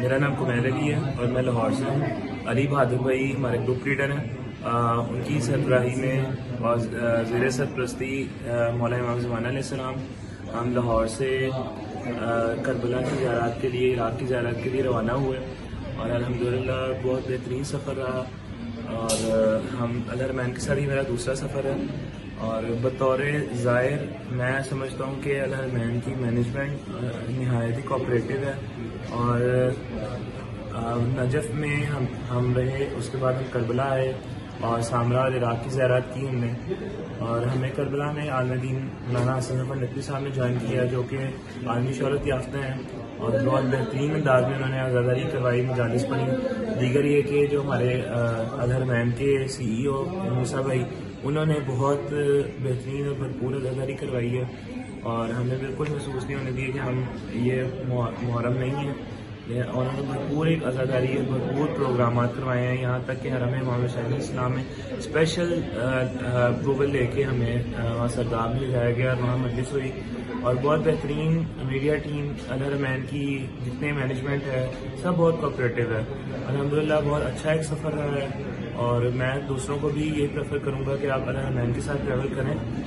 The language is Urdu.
میرا نام کمیل علی ہے اور میں لاہور سے ہوں۔ علی بہادر بھائی ہمارے گروپ لیڈر ہیں۔ ان کی سربراہی میں اور زیر سرپرستی مولانا امام زمانہ علیہ السلام ہم لاہور سے کربلا کی زیارات کے لیے، عراق کی زیارات کے لیے روانہ ہوئے اور الحمدللہ بہت بہترین سفر رہا۔ اور ہم الحرمین کے ساتھ ہی میرا دوسرا سفر ہے اور بطور زائر میں سمجھتا ہوں کہ الحرمین کی مینجمنٹ نہایت ہی کوآپریٹو ہے۔ اور نجف میں ہم رہے، اس کے بعد ہم کربلا آئے اور سامرا اور عراق کی زیارات کی ہم نے، اور ہمیں کربلا میں عالم دین مولانا حسن ظفر ندوی صاحب نے جوائن کیا، جو کہ عالمی شہرت یافتہ ہیں اور بہت بہترین انداز میں انہوں نے عزاداری کروائی، مجالس پڑھی۔ دیگر یہ کہ جو ہمارے الحرمین کے CEO موسیٰ بھائی، انہوں نے بہت بہترین اور بھرپور عزاداری کروائی ہے اور ہمیں بالکل محسوس نہیں ہونے دیا کہ ہم یہ محرم نہیں ہے، اور ہم نے بھرپور ایک عزاداری ہے، بھرپور پروگرامات کروائے ہیں، یہاں تک کہ حرم امام حسین علیہ السلام میں اسپیشل اپروول لے کے ہمیں وہاں سرداب میں لے جایا گیا اور وہاں مجلس ہوئی، اور بہت بہترین میڈیا ٹیم الحرمین کی جتنے مینجمنٹ ہے سب بہت کوآپریٹو ہے۔ الحمدللہ بہت اچھا ایک سفر رہا ہے اور میں دوسروں کو بھی یہ پریفر کروں گا کہ آپ الحرمین کے ساتھ ٹریول کریں۔